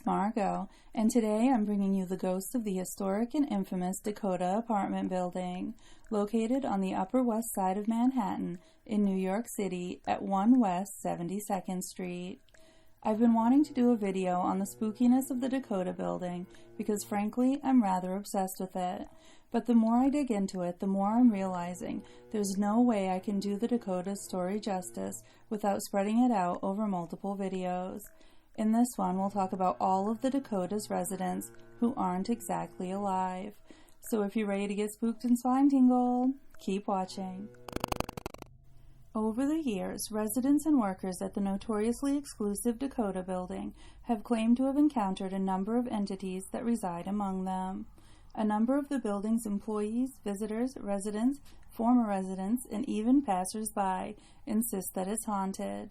it's Margot, and today I'm bringing you the ghost of the historic and infamous Dakota Apartment building, located on the Upper West Side of Manhattan in New York City at 1 West 72nd Street. I've been wanting to do a video on the spookiness of the Dakota building because frankly I'm rather obsessed with it, but the more I dig into it, the more I'm realizing there's no way I can do the Dakota story justice without spreading it out over multiple videos. In this one, we'll talk about all of the Dakota's residents who aren't exactly alive. So if you're ready to get spooked and spine tingled, keep watching. Over the years, residents and workers at the notoriously exclusive Dakota building have claimed to have encountered a number of entities that reside among them. A number of the building's employees, visitors, residents, former residents, and even passers-by insist that it's haunted.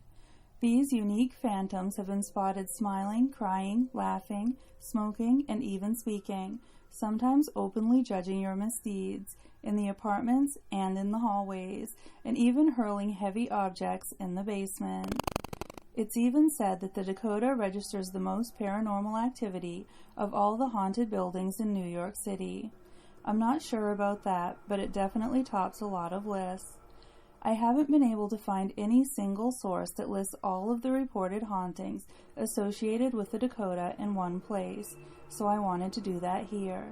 These unique phantoms have been spotted smiling, crying, laughing, smoking, and even speaking, sometimes openly judging your misdeeds in the apartments and in the hallways, and even hurling heavy objects in the basement. It's even said that the Dakota registers the most paranormal activity of all the haunted buildings in New York City. I'm not sure about that, but it definitely tops a lot of lists. I haven't been able to find any single source that lists all of the reported hauntings associated with the Dakota in one place, so I wanted to do that here.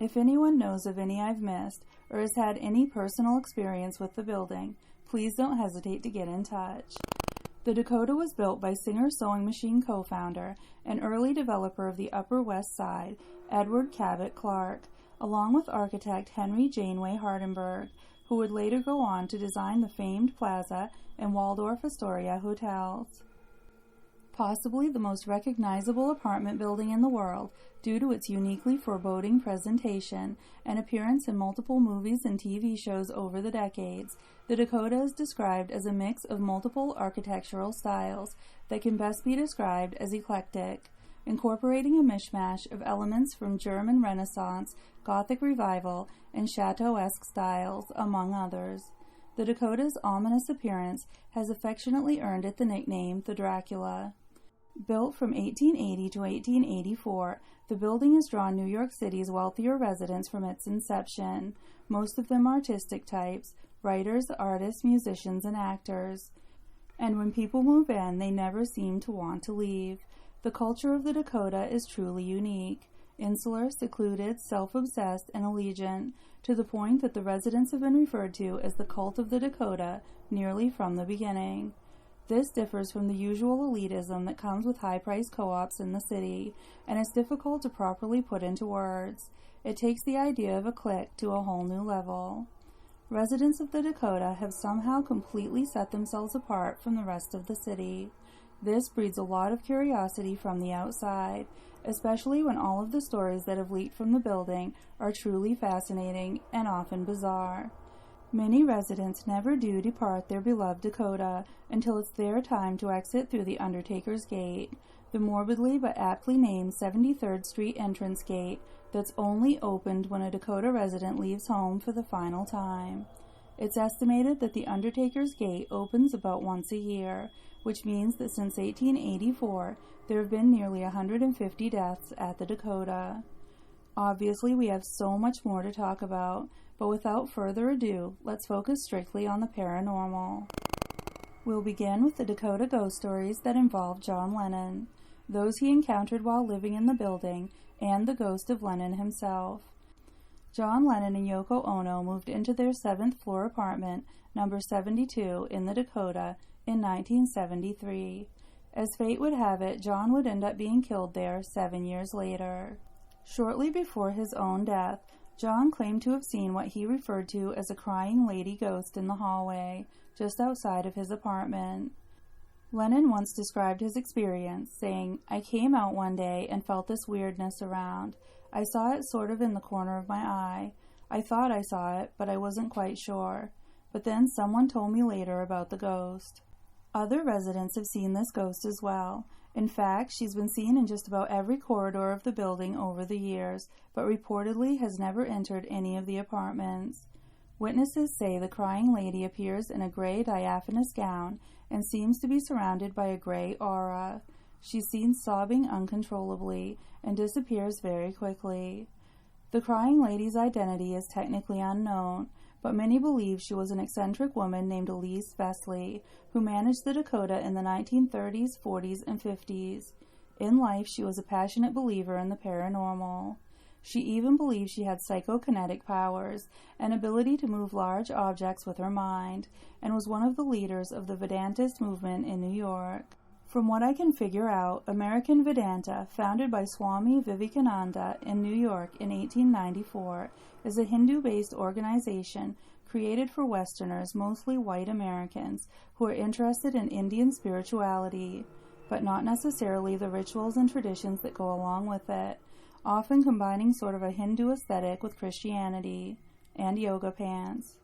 If anyone knows of any I've missed, or has had any personal experience with the building, please don't hesitate to get in touch. The Dakota was built by Singer Sewing Machine co-founder and early developer of the Upper West Side, Edward Cabot Clark, along with architect Henry Janeway Hardenberg, who would later go on to design the famed Plaza and Waldorf Astoria hotels. Possibly the most recognizable apartment building in the world due to its uniquely foreboding presentation and appearance in multiple movies and TV shows over the decades, the Dakota is described as a mix of multiple architectural styles that can best be described as eclectic, incorporating a mishmash of elements from German Renaissance, Gothic Revival, and Chateau-esque styles, among others. The Dakota's ominous appearance has affectionately earned it the nickname the Dracula. Built from 1880 to 1884, the building has drawn New York City's wealthier residents from its inception, most of them artistic types, writers, artists, musicians, and actors. And when people move in, they never seem to want to leave. The culture of the Dakota is truly unique, insular, secluded, self-obsessed, and allegiant, to the point that the residents have been referred to as the cult of the Dakota nearly from the beginning. This differs from the usual elitism that comes with high-priced co-ops in the city, and is difficult to properly put into words. It takes the idea of a clique to a whole new level. Residents of the Dakota have somehow completely set themselves apart from the rest of the city. This breeds a lot of curiosity from the outside, especially when all of the stories that have leaked from the building are truly fascinating and often bizarre. Many residents never do depart their beloved Dakota until it's their time to exit through the Undertaker's Gate, the morbidly but aptly named 73rd Street entrance gate that's only opened when a Dakota resident leaves home for the final time. It's estimated that the Undertaker's Gate opens about once a year, which means that since 1884, there have been nearly 150 deaths at the Dakota. Obviously, we have so much more to talk about, but without further ado, let's focus strictly on the paranormal. We'll begin with the Dakota ghost stories that involve John Lennon, those he encountered while living in the building, and the ghost of Lennon himself. John Lennon and Yoko Ono moved into their 7th floor apartment, number 72, in the Dakota in 1973. As fate would have it, John would end up being killed there 7 years later. Shortly before his own death, John claimed to have seen what he referred to as a crying lady ghost in the hallway, just outside of his apartment. Lennon once described his experience, saying, "I came out one day and felt this weirdness around. I saw it sort of in the corner of my eye. I thought I saw it, but I wasn't quite sure. But then someone told me later about the ghost." Other residents have seen this ghost as well. In fact, she's been seen in just about every corridor of the building over the years, but reportedly has never entered any of the apartments. Witnesses say the crying lady appears in a gray diaphanous gown and seems to be surrounded by a gray aura. She's seen sobbing uncontrollably and disappears very quickly. The crying lady's identity is technically unknown, but many believe she was an eccentric woman named Elise Vesley, who managed the Dakota in the 1930s, 40s, and 50s. In life, she was a passionate believer in the paranormal. She even believed she had psychokinetic powers, an ability to move large objects with her mind, and was one of the leaders of the Vedantist movement in New York. From what I can figure out, American Vedanta, founded by Swami Vivekananda in New York in 1894, is a Hindu-based organization created for Westerners, mostly white Americans, who are interested in Indian spirituality, but not necessarily the rituals and traditions that go along with it, often combining sort of a Hindu aesthetic with Christianity, and yoga pants.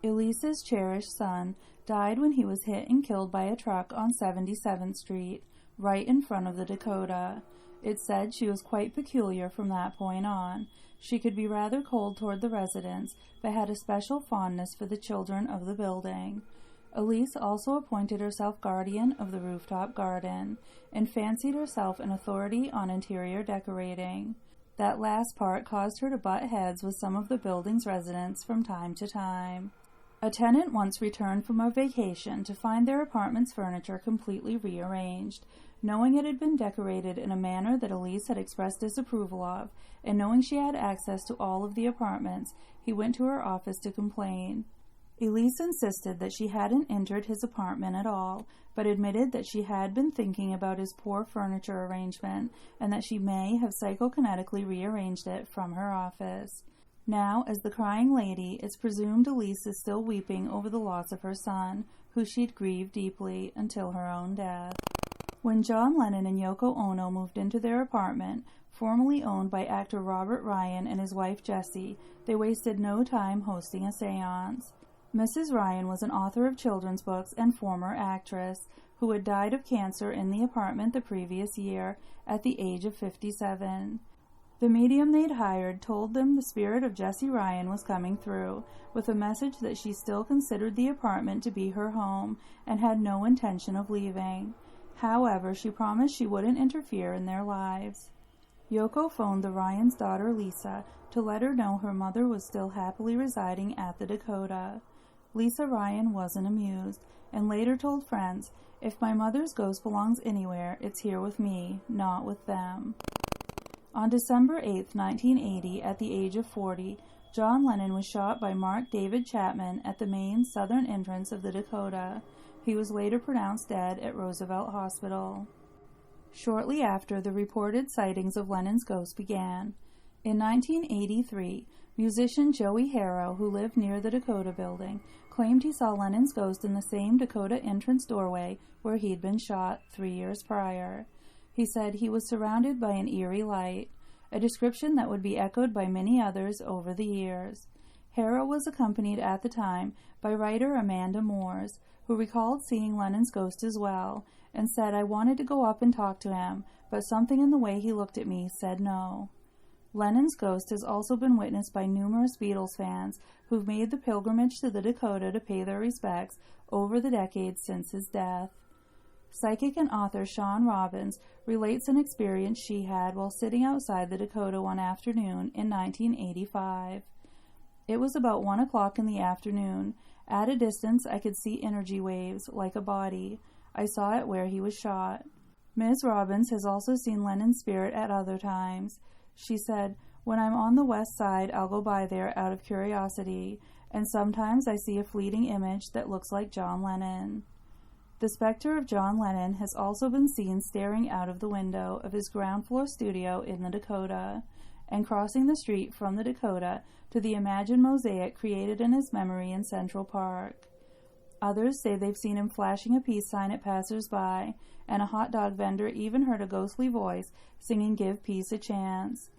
Elise's cherished son died when he was hit and killed by a truck on 77th Street, right in front of the Dakota. It's said she was quite peculiar from that point on. She could be rather cold toward the residents, but had a special fondness for the children of the building. Elise also appointed herself guardian of the rooftop garden, and fancied herself an authority on interior decorating. That last part caused her to butt heads with some of the building's residents from time to time. A tenant once returned from a vacation to find their apartment's furniture completely rearranged. Knowing it had been decorated in a manner that Elise had expressed disapproval of, and knowing she had access to all of the apartments, he went to her office to complain. Elise insisted that she hadn't entered his apartment at all, but admitted that she had been thinking about his poor furniture arrangement, and that she may have psychokinetically rearranged it from her office. Now, as the crying lady, it's presumed Elise is still weeping over the loss of her son, who she'd grieved deeply until her own death. When John Lennon and Yoko Ono moved into their apartment, formerly owned by actor Robert Ryan and his wife Jessie, they wasted no time hosting a seance. Mrs. Ryan was an author of children's books and former actress, who had died of cancer in the apartment the previous year at the age of 57. The medium they'd hired told them the spirit of Jessie Ryan was coming through, with a message that she still considered the apartment to be her home and had no intention of leaving. However, she promised she wouldn't interfere in their lives. Yoko phoned the Ryans' daughter Lisa to let her know her mother was still happily residing at the Dakota. Lisa Ryan wasn't amused, and later told friends, "If my mother's ghost belongs anywhere, it's here with me, not with them." On December 8, 1980, at the age of 40, John Lennon was shot by Mark David Chapman at the main southern entrance of the Dakota. He was later pronounced dead at Roosevelt Hospital. Shortly after, the reported sightings of Lennon's ghost began. In 1983, musician Joey Harrow, who lived near the Dakota building, claimed he saw Lennon's ghost in the same Dakota entrance doorway where he'd been shot 3 years prior. He said he was surrounded by an eerie light, a description that would be echoed by many others over the years. Harrow was accompanied at the time by writer Amanda Moores, who recalled seeing Lennon's ghost as well, and said, "I wanted to go up and talk to him, but something in the way he looked at me said no." Lennon's ghost has also been witnessed by numerous Beatles fans who've made the pilgrimage to the Dakota to pay their respects over the decades since his death. Psychic and author Shawn Robbins relates an experience she had while sitting outside the Dakota one afternoon in 1985. It was about 1 o'clock in the afternoon. At a distance, I could see energy waves, like a body. I saw it where he was shot. Ms. Robbins has also seen Lennon's spirit at other times. She said, "When I'm on the west side, I'll go by there out of curiosity, and sometimes I see a fleeting image that looks like John Lennon." The specter of John Lennon has also been seen staring out of the window of his ground-floor studio in the Dakota, and crossing the street from the Dakota to the imagined mosaic created in his memory in Central Park. Others say they've seen him flashing a peace sign at passers-by, and a hot dog vendor even heard a ghostly voice singing "Give Peace a Chance."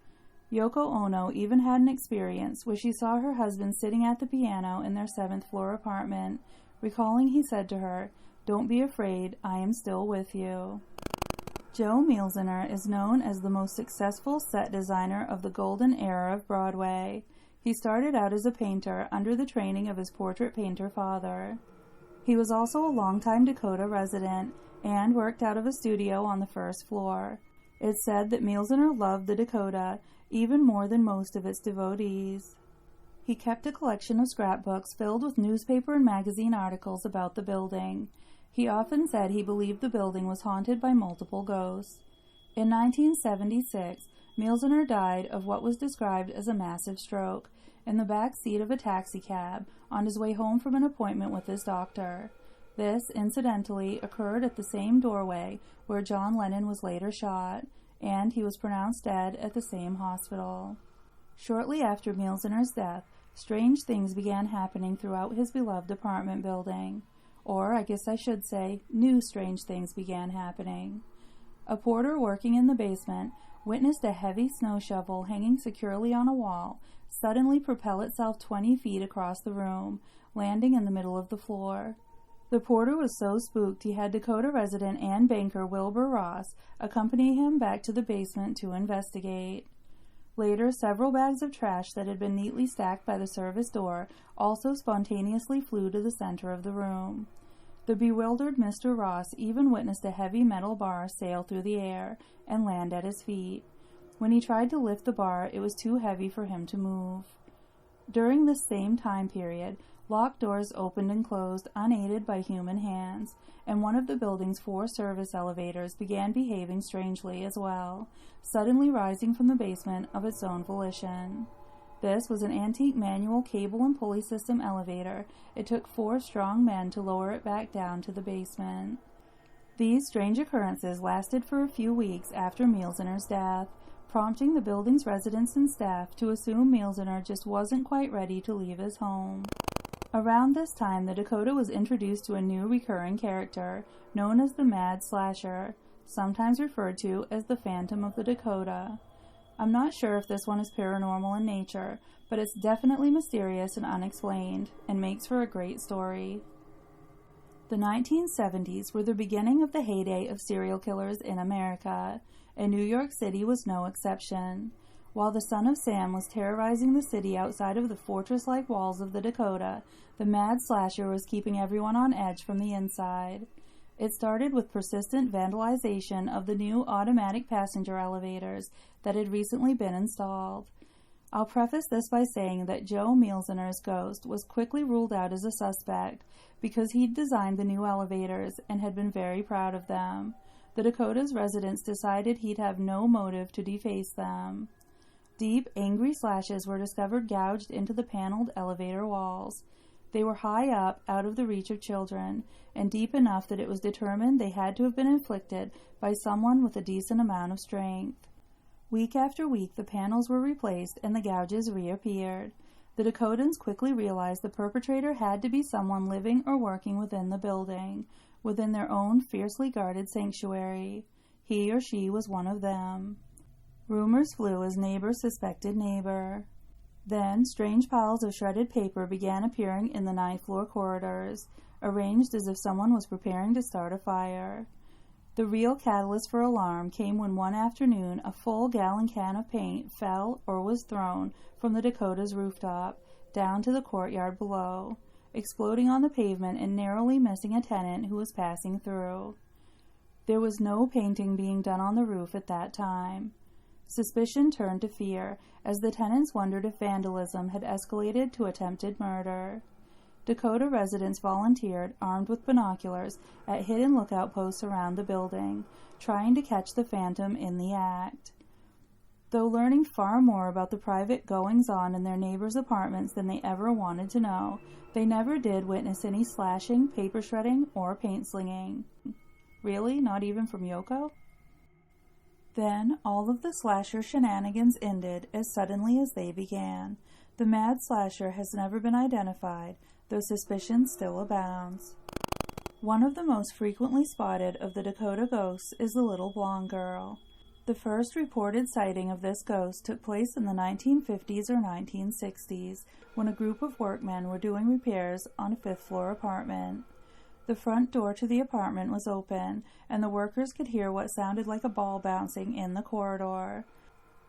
Yoko Ono even had an experience where she saw her husband sitting at the piano in their 7th-floor apartment, recalling he said to her, "Don't be afraid, I am still with you." Joe Mielziner is known as the most successful set designer of the golden era of Broadway. He started out as a painter under the training of his portrait painter father. He was also a longtime Dakota resident and worked out of a studio on the first floor. It's said that Mielziner loved the Dakota even more than most of its devotees. He kept a collection of scrapbooks filled with newspaper and magazine articles about the building. He often said he believed the building was haunted by multiple ghosts. In 1976, Mielziner died of what was described as a massive stroke in the back seat of a taxicab on his way home from an appointment with his doctor. This, incidentally, occurred at the same doorway where John Lennon was later shot, and he was pronounced dead at the same hospital. Shortly after Mielziner's death, strange things began happening throughout his beloved apartment building. Or, I guess I should say, new strange things began happening. A porter working in the basement witnessed a heavy snow shovel hanging securely on a wall suddenly propel itself 20 feet across the room, landing in the middle of the floor. The porter was so spooked he had Dakota resident and banker Wilbur Ross accompany him back to the basement to investigate. Later, several bags of trash that had been neatly stacked by the service door also spontaneously flew to the center of the room. The bewildered Mr. Ross even witnessed a heavy metal bar sail through the air and land at his feet. When he tried to lift the bar, it was too heavy for him to move. During this same time period, locked doors opened and closed unaided by human hands, and one of the building's 4 service elevators began behaving strangely as well, suddenly rising from the basement of its own volition. This was an antique manual cable and pulley system elevator. It took 4 strong men to lower it back down to the basement. These strange occurrences lasted for a few weeks after Mielziner's death, prompting the building's residents and staff to assume Mielziner just wasn't quite ready to leave his home. Around this time, the Dakota was introduced to a new recurring character, known as the Mad Slasher, sometimes referred to as the Phantom of the Dakota. I'm not sure if this one is paranormal in nature, but it's definitely mysterious and unexplained, and makes for a great story. The 1970s were the beginning of the heyday of serial killers in America, and New York City was no exception. While the son of Sam was terrorizing the city outside of the fortress-like walls of the Dakota, the Mad Slasher was keeping everyone on edge from the inside. It started with persistent vandalization of the new automatic passenger elevators that had recently been installed. I'll preface this by saying that Joe Mielziner's ghost was quickly ruled out as a suspect because he'd designed the new elevators and had been very proud of them. The Dakota's residents decided he'd have no motive to deface them. Deep, angry slashes were discovered gouged into the paneled elevator walls. They were high up, out of the reach of children, and deep enough that it was determined they had to have been inflicted by someone with a decent amount of strength. Week after week, the panels were replaced and the gouges reappeared. The Dakotans quickly realized the perpetrator had to be someone living or working within the building, within their own fiercely guarded sanctuary. He or she was one of them. Rumors flew as neighbor suspected neighbor. Then, strange piles of shredded paper began appearing in the 9th floor corridors, arranged as if someone was preparing to start a fire. The real catalyst for alarm came when one afternoon a full-gallon can of paint fell or was thrown from the Dakota's rooftop down to the courtyard below, exploding on the pavement and narrowly missing a tenant who was passing through. There was no painting being done on the roof at that time. Suspicion turned to fear, as the tenants wondered if vandalism had escalated to attempted murder. Dakota residents volunteered, armed with binoculars, at hidden lookout posts around the building, trying to catch the phantom in the act. Though learning far more about the private goings-on in their neighbors' apartments than they ever wanted to know, they never did witness any slashing, paper shredding, or paint slinging. Really? Not even from Yoko? Then, all of the slasher shenanigans ended as suddenly as they began. The Mad Slasher has never been identified, though suspicion still abounds. One of the most frequently spotted of the Dakota ghosts is the little blonde girl. The first reported sighting of this ghost took place in the 1950s or 1960s, when a group of workmen were doing repairs on a 5th-floor apartment. The front door to the apartment was open, and the workers could hear what sounded like a ball bouncing in the corridor.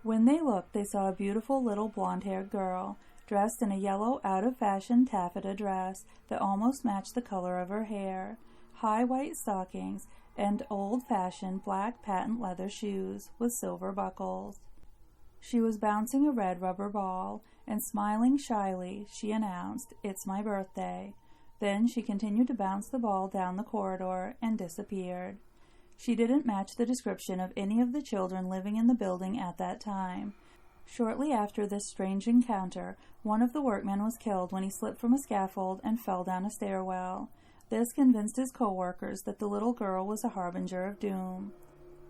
When they looked, they saw a beautiful little blonde-haired girl, dressed in a yellow, out-of-fashion taffeta dress that almost matched the color of her hair, high white stockings, and old-fashioned black patent leather shoes with silver buckles. She was bouncing a red rubber ball, and smiling shyly, she announced, "It's my birthday." Then she continued to bounce the ball down the corridor and disappeared. She didn't match the description of any of the children living in the building at that time. Shortly after this strange encounter, one of the workmen was killed when he slipped from a scaffold and fell down a stairwell. This convinced his co-workers that the little girl was a harbinger of doom.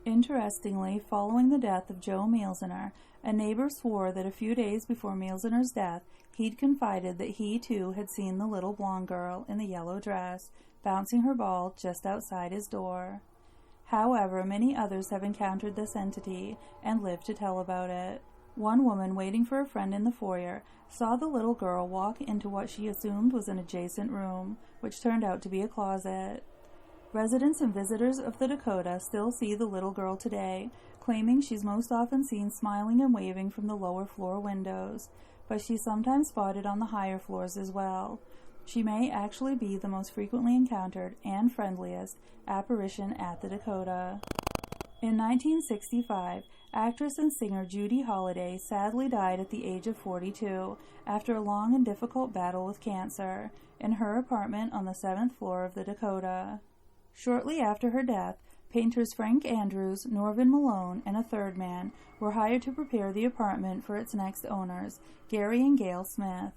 Interestingly, following the death of Joe Mielziner, a neighbor swore that a few days before Mielziner's death, he'd confided that he too had seen the little blonde girl in the yellow dress bouncing her ball just outside his door. However, many others have encountered this entity and lived to tell about it. One woman waiting for a friend in the foyer saw the little girl walk into what she assumed was an adjacent room, which turned out to be a closet. Residents and visitors of the Dakota still see the little girl today, claiming she's most often seen smiling and waving from the lower floor windows, but she's sometimes spotted on the higher floors as well. She may actually be the most frequently encountered and friendliest apparition at the Dakota. In 1965, actress and singer Judy Holliday sadly died at the age of 42 after a long and difficult battle with cancer in her apartment on the 7th floor of the Dakota. Shortly after her death, painters Frank Andrews, Norvin Malone, and a third man were hired to prepare the apartment for its next owners, Gary and Gail Smith.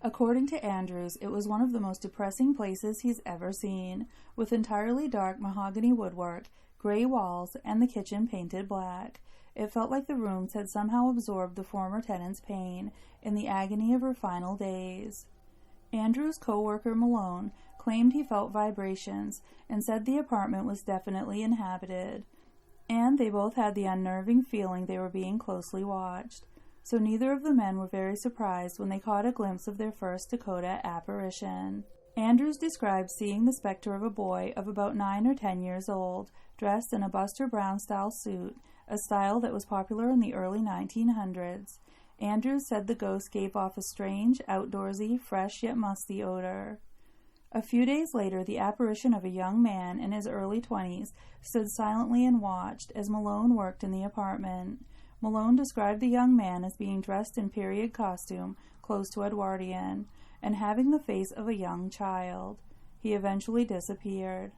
According to Andrews, it was one of the most depressing places he's ever seen, with entirely dark mahogany woodwork, gray walls, and the kitchen painted black. It felt like the rooms had somehow absorbed the former tenant's pain in the agony of her final days. Andrews' co-worker Malone claimed he felt vibrations and said the apartment was definitely inhabited, and they both had the unnerving feeling they were being closely watched. So neither of the men were very surprised when they caught a glimpse of their first Dakota apparition. Andrews described seeing the specter of a boy of about 9 or 10 years old, dressed in a Buster Brown-style suit, a style that was popular in the early 1900s. Andrews said the ghost gave off a strange, outdoorsy, fresh yet musty odor. A few days later, the apparition of a young man in his early 20s stood silently and watched as Malone worked in the apartment. Malone described the young man as being dressed in period costume, close to Edwardian, and having the face of a young child. He eventually disappeared.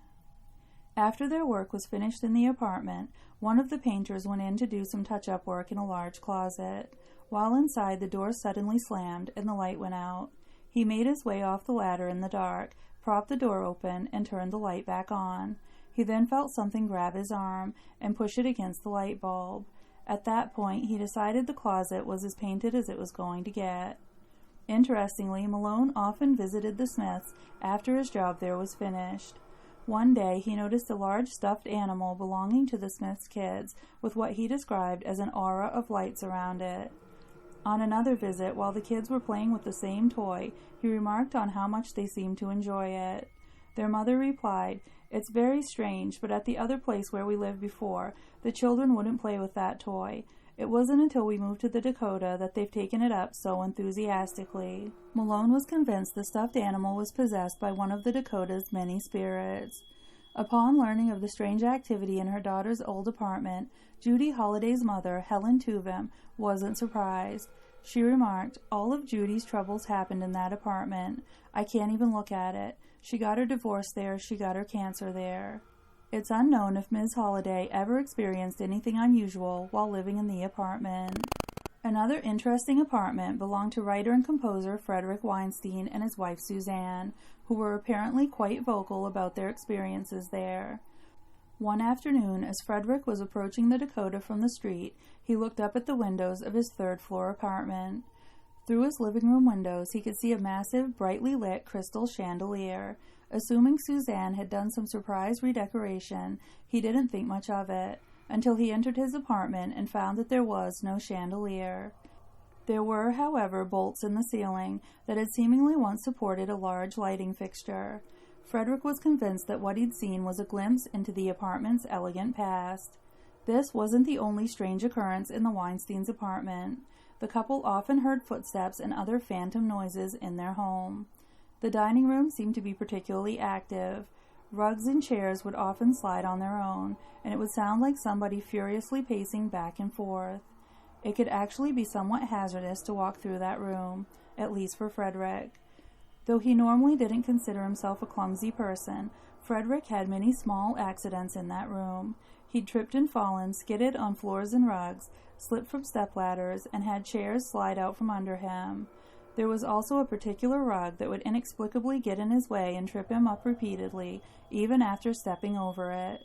After their work was finished in the apartment, one of the painters went in to do some touch-up work in a large closet. While inside, the door suddenly slammed and the light went out. He made his way off the ladder in the dark, propped the door open, and turned the light back on. He then felt something grab his arm and push it against the light bulb. At that point, he decided the closet was as painted as it was going to get. Interestingly, Malone often visited the Smiths after his job there was finished. One day, he noticed a large stuffed animal belonging to the Smiths kids with what he described as an aura of lights around it. On another visit, while the kids were playing with the same toy, he remarked on how much they seemed to enjoy it. Their mother replied, "It's very strange, but at the other place where we lived before, the children wouldn't play with that toy. It wasn't until we moved to the Dakota that they've taken it up so enthusiastically." Malone was convinced the stuffed animal was possessed by one of the Dakota's many spirits. Upon learning of the strange activity in her daughter's old apartment, Judy Holliday's mother, Helen Tuvim, wasn't surprised. She remarked, "All of Judy's troubles happened in that apartment. I can't even look at it. She got her divorce there, she got her cancer there." It's unknown if Ms. Holliday ever experienced anything unusual while living in the apartment. Another interesting apartment belonged to writer and composer Frederick Weinstein and his wife Suzanne, who were apparently quite vocal about their experiences there. One afternoon, as Frederick was approaching the Dakota from the street, he looked up at the windows of his third-floor apartment. Through his living room windows, he could see a massive, brightly lit crystal chandelier. Assuming Suzanne had done some surprise redecoration, he didn't think much of it, until he entered his apartment and found that there was no chandelier. There were, however, bolts in the ceiling that had seemingly once supported a large lighting fixture. Frederick was convinced that what he'd seen was a glimpse into the apartment's elegant past. This wasn't the only strange occurrence in the Weinsteins' apartment. The couple often heard footsteps and other phantom noises in their home. The dining room seemed to be particularly active. Rugs and chairs would often slide on their own, and it would sound like somebody furiously pacing back and forth. It could actually be somewhat hazardous to walk through that room, at least for Frederick. Though he normally didn't consider himself a clumsy person, Frederick had many small accidents in that room. He'd tripped and fallen, skidded on floors and rugs, slipped from stepladders, and had chairs slide out from under him. There was also a particular rug that would inexplicably get in his way and trip him up repeatedly, even after stepping over it.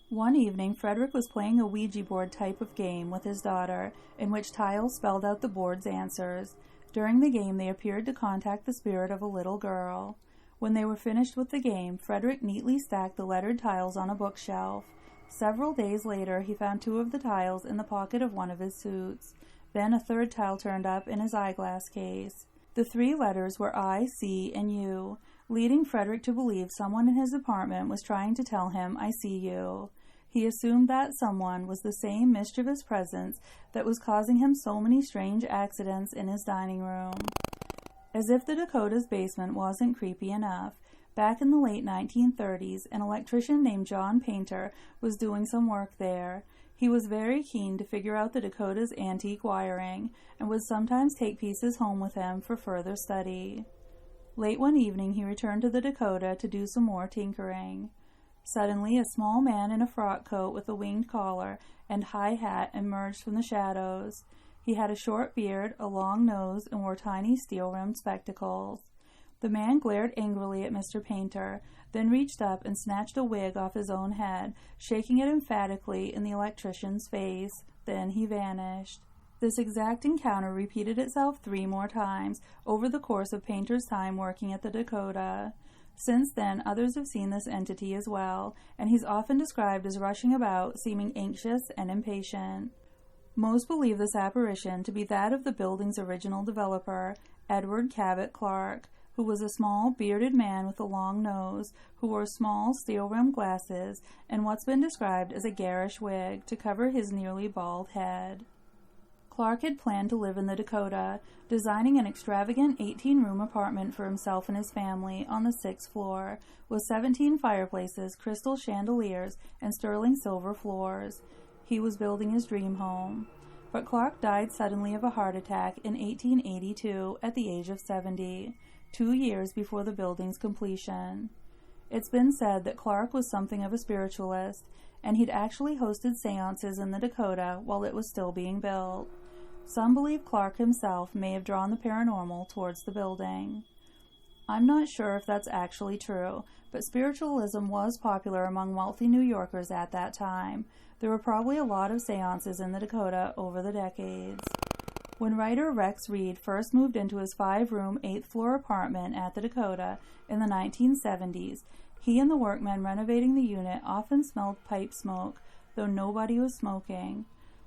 One evening, Frederick was playing a Ouija board type of game with his daughter, in which tiles spelled out the board's answers. During the game, they appeared to contact the spirit of a little girl. When they were finished with the game, Frederick neatly stacked the lettered tiles on a bookshelf. Several days later, he found 2 of the tiles in the pocket of one of his suits. Then a 3rd tile turned up in his eyeglass case. The 3 letters were I, C, and U, leading Frederick to believe someone in his apartment was trying to tell him, "I see you." He assumed that someone was the same mischievous presence that was causing him so many strange accidents in his dining room. As if the Dakota's basement wasn't creepy enough, back in the late 1930s, an electrician named John Painter was doing some work there. He was very keen to figure out the Dakota's antique wiring, and would sometimes take pieces home with him for further study. Late one evening, he returned to the Dakota to do some more tinkering. Suddenly, a small man in a frock coat with a winged collar and high hat emerged from the shadows. He had a short beard, a long nose, and wore tiny steel-rimmed spectacles. The man glared angrily at Mr. Painter, then reached up and snatched a wig off his own head, shaking it emphatically in the electrician's face. Then he vanished. This exact encounter repeated itself 3 more times over the course of Painter's time working at the Dakota. Since then, others have seen this entity as well, and he's often described as rushing about, seeming anxious and impatient. Most believe this apparition to be that of the building's original developer, Edward Cabot Clark, who was a small, bearded man with a long nose, who wore small, steel-rimmed glasses and what's been described as a garish wig to cover his nearly bald head. Clark had planned to live in the Dakota, designing an extravagant 18-room apartment for himself and his family on the 6th floor, with 17 fireplaces, crystal chandeliers, and sterling silver floors. He was building his dream home. But Clark died suddenly of a heart attack in 1882 at the age of 70, 2 years before the building's completion. It's been said that Clark was something of a spiritualist, and he'd actually hosted seances in the Dakota while it was still being built. Some believe Clark himself may have drawn the paranormal towards the building. I'm not sure if that's actually true, but spiritualism was popular among wealthy New Yorkers at that time. There were probably a lot of seances in the Dakota over the decades. When writer Rex Reed first moved into his 5-room, 8th-floor apartment at the Dakota in the 1970s, he and the workmen renovating the unit often smelled pipe smoke, though nobody was smoking.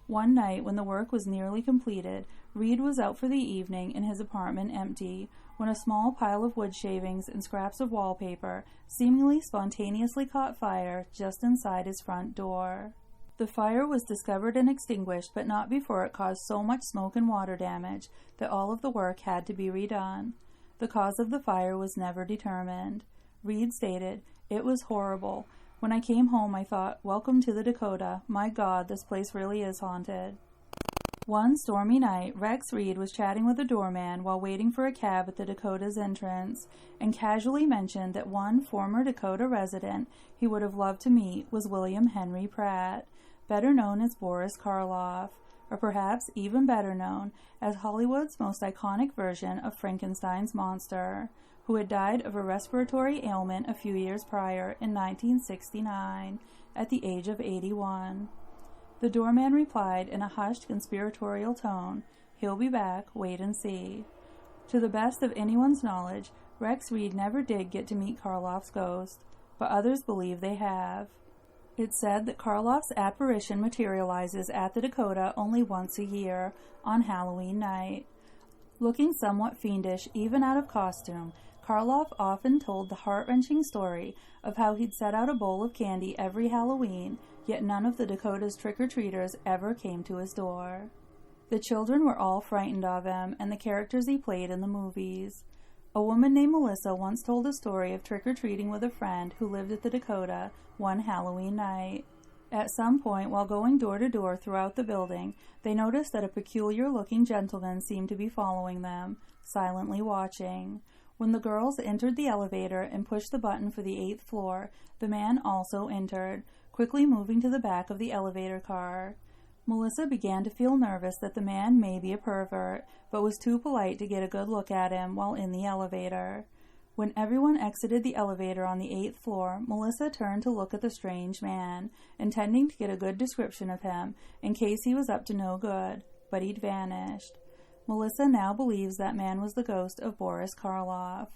One night, when the work was nearly completed, Reed was out for the evening and his apartment empty, when a small pile of wood shavings and scraps of wallpaper seemingly spontaneously caught fire just inside his front door. The fire was discovered and extinguished, but not before it caused so much smoke and water damage that all of the work had to be redone. The cause of the fire was never determined. Reed stated, "It was horrible. When I came home, I thought, welcome to the Dakota. My God, this place really is haunted." One stormy night, Rex Reed was chatting with a doorman while waiting for a cab at the Dakota's entrance, and casually mentioned that one former Dakota resident he would have loved to meet was William Henry Pratt, better known as Boris Karloff, or perhaps even better known as Hollywood's most iconic version of Frankenstein's monster, who had died of a respiratory ailment a few years prior in 1969 at the age of 81. The doorman replied in a hushed, conspiratorial tone, "He'll be back, wait and see." To the best of anyone's knowledge, Rex Reed never did get to meet Karloff's ghost, but others believe they have. It's said that Karloff's apparition materializes at the Dakota only once a year, on Halloween night. Looking somewhat fiendish, even out of costume, Karloff often told the heart-wrenching story of how he'd set out a bowl of candy every Halloween, yet none of the Dakota's trick-or-treaters ever came to his door. The children were all frightened of him and the characters he played in the movies. A woman named Melissa once told a story of trick-or-treating with a friend who lived at the Dakota one Halloween night. At some point, while going door to door throughout the building, they noticed that a peculiar-looking gentleman seemed to be following them, silently watching. When the girls entered the elevator and pushed the button for the 8th floor, the man also entered, quickly moving to the back of the elevator car. Melissa began to feel nervous that the man may be a pervert, but was too polite to get a good look at him while in the elevator. When everyone exited the elevator on the 8th floor, Melissa turned to look at the strange man, intending to get a good description of him in case he was up to no good, but he'd vanished. Melissa now believes that man was the ghost of Boris Karloff.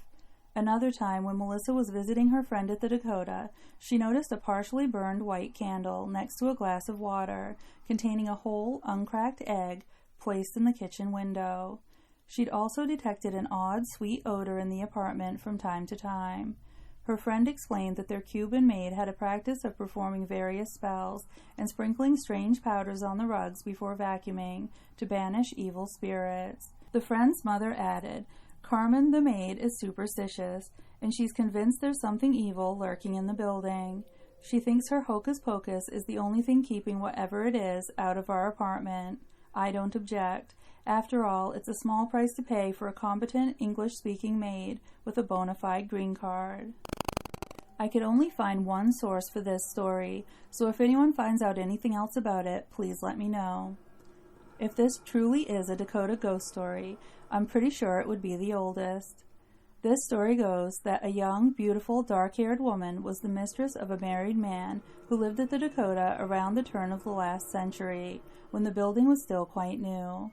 Another time, when Melissa was visiting her friend at the Dakota, she noticed a partially burned white candle next to a glass of water containing a whole, uncracked egg placed in the kitchen window. She'd also detected an odd, sweet odor in the apartment from time to time. Her friend explained that their Cuban maid had a practice of performing various spells and sprinkling strange powders on the rugs before vacuuming to banish evil spirits. The friend's mother added, "Carmen, the maid, is superstitious, and she's convinced there's something evil lurking in the building. She thinks her hocus pocus is the only thing keeping whatever it is out of our apartment. I don't object. After all, it's a small price to pay for a competent English-speaking maid with a bona fide green card." I could only find one source for this story, so if anyone finds out anything else about it, please let me know. If this truly is a Dakota ghost story, I'm pretty sure it would be the oldest. This story goes that a young, beautiful, dark-haired woman was the mistress of a married man who lived at the Dakota around the turn of the last century, when the building was still quite new.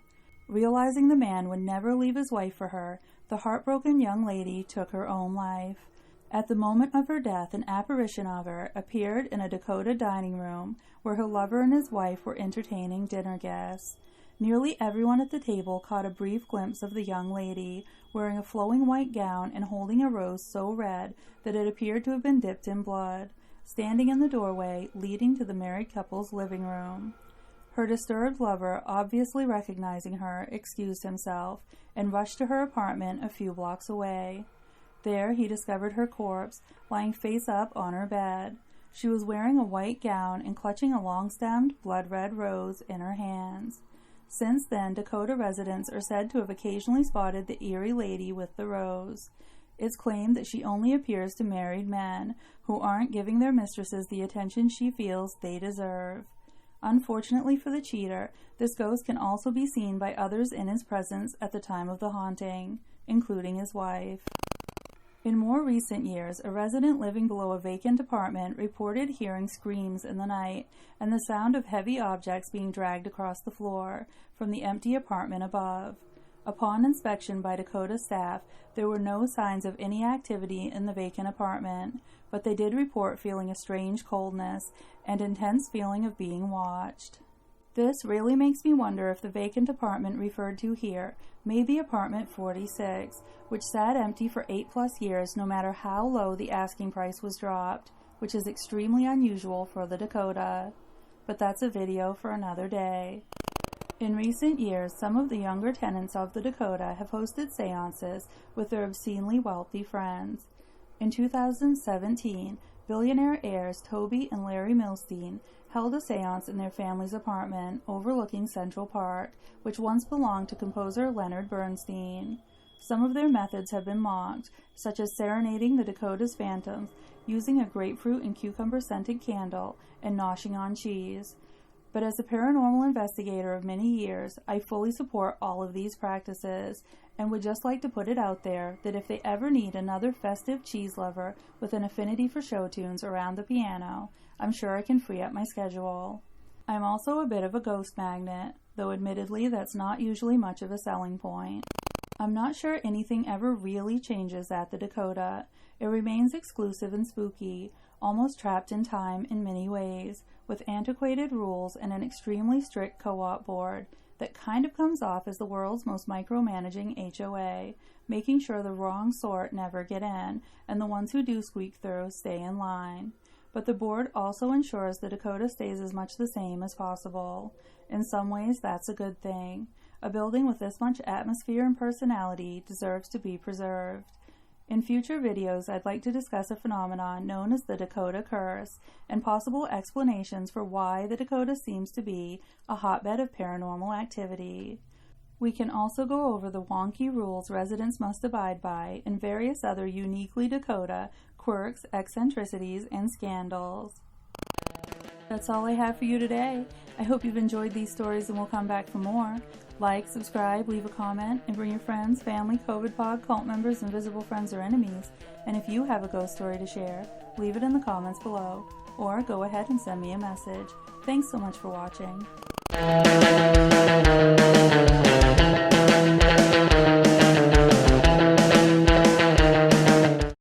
Realizing the man would never leave his wife for her, the heartbroken young lady took her own life. At the moment of her death, an apparition of her appeared in a Dakota dining room where her lover and his wife were entertaining dinner guests. Nearly everyone at the table caught a brief glimpse of the young lady, wearing a flowing white gown and holding a rose so red that it appeared to have been dipped in blood, standing in the doorway leading to the married couple's living room. Her disturbed lover, obviously recognizing her, excused himself and rushed to her apartment a few blocks away. There he discovered her corpse, lying face up on her bed. She was wearing a white gown and clutching a long-stemmed, blood-red rose in her hands. Since then, Dakota residents are said to have occasionally spotted the eerie lady with the rose. It's claimed that she only appears to married men who aren't giving their mistresses the attention she feels they deserve. Unfortunately for the cheater, this ghost can also be seen by others in his presence at the time of the haunting, including his wife. In more recent years, a resident living below a vacant apartment reported hearing screams in the night and the sound of heavy objects being dragged across the floor from the empty apartment above. Upon inspection by Dakota staff, there were no signs of any activity in the vacant apartment, but they did report feeling a strange coldness and intense feeling of being watched. This really makes me wonder if the vacant apartment referred to here may be apartment 46, which sat empty for 8+ years no matter how low the asking price was dropped, which is extremely unusual for the Dakota. But that's a video for another day. In recent years, some of the younger tenants of the Dakota have hosted seances with their obscenely wealthy friends. In 2017, billionaire heirs Toby and Larry Milstein held a seance in their family's apartment overlooking Central Park, which once belonged to composer Leonard Bernstein. Some of their methods have been mocked, such as serenading the Dakota's phantoms, using a grapefruit and cucumber-scented candle, and noshing on cheese. But as a paranormal investigator of many years, I fully support all of these practices, and would just like to put it out there that if they ever need another festive cheese lover with an affinity for show tunes around the piano, I'm sure I can free up my schedule. I'm also a bit of a ghost magnet, though admittedly that's not usually much of a selling point. I'm not sure anything ever really changes at the Dakota. It remains exclusive and spooky, almost trapped in time in many ways, with antiquated rules and an extremely strict co-op board that kind of comes off as the world's most micromanaging HOA, making sure the wrong sort never get in, and the ones who do squeak through stay in line. But the board also ensures the Dakota stays as much the same as possible. In some ways, that's a good thing. A building with this much atmosphere and personality deserves to be preserved. In future videos, I'd like to discuss a phenomenon known as the Dakota Curse and possible explanations for why the Dakota seems to be a hotbed of paranormal activity. We can also go over the wonky rules residents must abide by and various other uniquely Dakota quirks, eccentricities, and scandals. That's all I have for you today. I hope you've enjoyed these stories and will come back for more. Like, subscribe, leave a comment, and bring your friends, family, COVID pod, cult members, invisible friends, or enemies. And if you have a ghost story to share, leave it in the comments below. Or go ahead and send me a message. Thanks so much for watching.